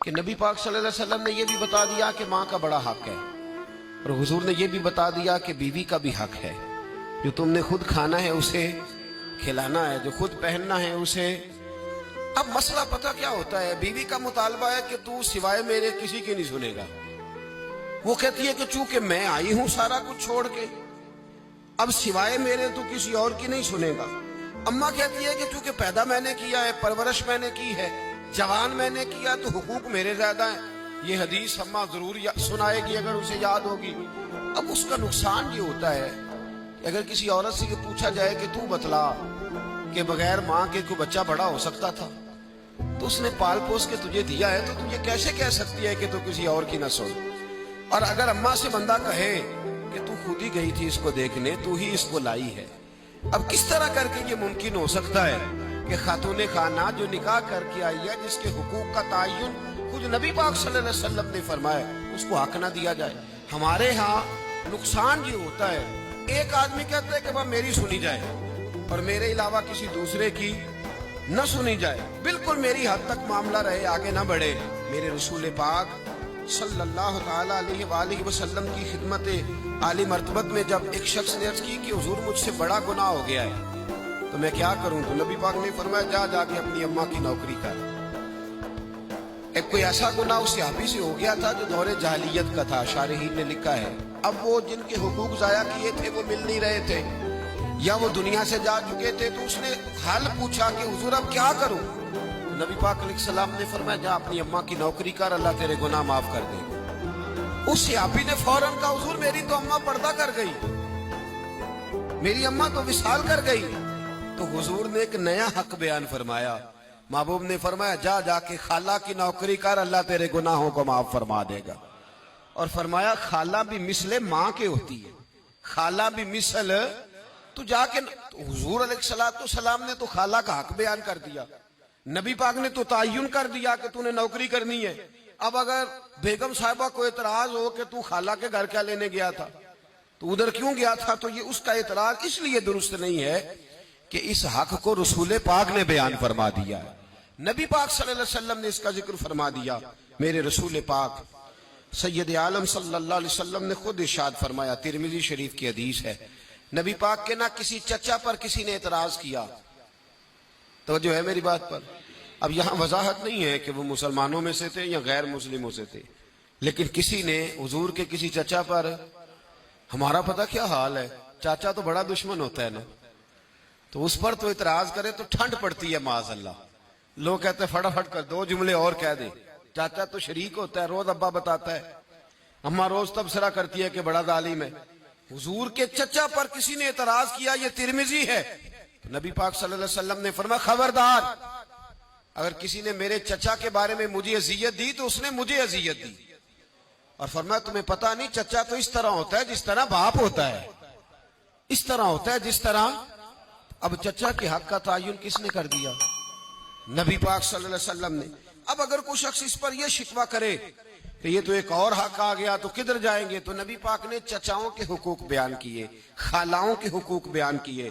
کہ نبی پاک صلی اللہ علیہ وسلم نے یہ بھی بتا دیا کہ ماں کا بڑا حق ہے، اور حضور نے یہ بھی بتا دیا کہ بیوی کا بھی حق ہے۔ جو تم نے خود کھانا ہے اسے کھلانا ہے، جو خود پہننا ہے اسے۔ اب مسئلہ پتہ کیا ہوتا ہے، بیوی کا مطالبہ ہے کہ تو سوائے میرے کسی کی نہیں سنے گا۔ وہ کہتی ہے کہ چونکہ میں آئی ہوں سارا کچھ چھوڑ کے، اب سوائے میرے تو کسی اور کی نہیں سنے گا۔ اماں کہتی ہے کہ چونکہ پیدا میں نے کیا ہے، پرورش میں نے کی ہے، جوان میں نے کیا، تو حقوق میرے زیادہ ہیں۔ یہ حدیث اماں ضرور سنائے گی اگر اسے یاد ہوگی۔ اب اس کا نقصان یہ ہوتا ہے کہ اگر کسی عورت سے پوچھا جائے کہ تو بتلا کہ بغیر ماں کے کوئی بچہ بڑا ہو سکتا تھا، تو اس نے پال پوس کے تجھے دیا ہے، تو تجھے کیسے کہہ سکتی ہے کہ تو کسی اور کی نہ سن؟ اور اگر اماں سے بندہ کہے کہ تو خود ہی گئی تھی اس کو دیکھنے، تو ہی اس کو لائی ہے، اب کس طرح کر کے یہ ممکن ہو سکتا ہے کہ خاتون خانہ جو نکاح کر کے آئی ہے، جس کے حقوق کا تعین خود نبی پاک صلی اللہ علیہ وسلم نے فرمایا، اس کو حق نہ دیا جائے؟ ہمارے ہاں نقصان یہ ہوتا ہے، ایک آدمی کہتا ہے کہ وہ میری سنی جائے اور میرے علاوہ کسی دوسرے کی نہ سنی جائے، بالکل میری حد تک معاملہ رہے، آگے نہ بڑھے۔ میرے رسول پاک صلی اللہ تعالی علیہ وآلہ وسلم کی خدمت عالی مرتبت میں جب ایک شخص نے عرض کی کہ حضور مجھ سے بڑا گناہ ہو گیا ہے، تو میں کیا کروں؟ تو نبی پاک نے فرمایا جا کے اپنی اماں کی نوکری کر۔ ایک کوئی ایسا گناہ اس صحابی سے ہو گیا تھا جو دور جاہلیت کا تھا، شارحین نے لکھا ہے۔ اب وہ جن کے حقوق ضائع کیے تھے وہ مل نہیں رہے تھے، یا وہ دنیا سے جا چکے تھے، تو اس نے حل پوچھا کہ حضور اب کیا کروں؟ نبی پاک علیہ السلام نے فرمایا جا اپنی اماں کی نوکری کر، اللہ تیرے گناہ معاف کر دے گا۔ اس صحابی نے فوراً کہا حضور میری تو اماں پردہ کر گئی، میری اماں تو وصال کر گئی۔ تو حضور نے ایک نیا حق بیان فرمایا، محبوب نے فرمایا جا کے خالہ کی نوکری کر، اللہ تیرے گناہوں کو معاف فرما دے گا۔ اور فرمایا خالہ بھی مثل ماں کے ہوتی ہے، خالہ بھی مثل، تو جا کے حضور علیہ السلام نے تو خالہ کا حق بیان کر دیا، نبی پاک نے تو تعین کر دیا کہ تو نے نوکری کرنی ہے۔ اب اگر بیگم صاحبہ کو اعتراض ہو کہ تو خالہ کے گھر کیا لینے گیا تھا، تو ادھر کیوں گیا تھا، تو یہ اس کا اعتراض اس لیے درست نہیں ہے کہ اس حق کو رسول پاک نے بیان فرما دیا ہے، نبی پاک صلی اللہ علیہ وسلم نے اس کا ذکر فرما دیا۔ میرے رسول پاک سید عالم صلی اللہ علیہ وسلم نے خود ارشاد فرمایا، ترمذی شریف کی حدیث ہے، نبی پاک کے نہ کسی چچا پر کسی نے اعتراض کیا، توجہ ہے میری بات پر؟ اب یہاں وضاحت نہیں ہے کہ وہ مسلمانوں میں سے تھے یا غیر مسلموں سے تھے، لیکن کسی نے حضور کے کسی چچا پر، ہمارا پتہ کیا حال ہے، چاچا تو بڑا دشمن ہوتا ہے نا، تو اس پر تو اعتراض کرے تو ٹھنڈ پڑتی ہے معاذ اللہ۔ لوگ کہتے ہیں فٹافٹ کر دو جملے اور کہہ دے، چاچا تو شریک ہوتا ہے، روز ابا بتاتا ہے، اماں روز تبصرہ کرتی ہے کہ بڑا ظالم ہے۔ حضور کے چچا پر کسی نے اعتراض کیا، یہ ترمذی ہے، تو نبی پاک صلی اللہ علیہ وسلم نے فرمایا خبردار، اگر کسی نے میرے چچا کے بارے میں مجھے اذیت دی تو اس نے مجھے اذیت دی، اور فرمایا تمہیں پتہ نہیں چچا تو اس طرح ہوتا ہے جس طرح باپ ہوتا ہے، اس طرح ہوتا ہے جس طرح۔ اب چچا کے حق کا تعین کس نے کر دیا؟ نبی پاک صلی اللہ علیہ وسلم نے۔ اب اگر کوئی شخص اس پر یہ شکوہ کرے کہ یہ تو ایک اور حق آ گیا تو کدھر جائیں گے، تو نبی پاک نے چچاؤں کے حقوق بیان کیے، خالاؤں کے حقوق بیان کیے۔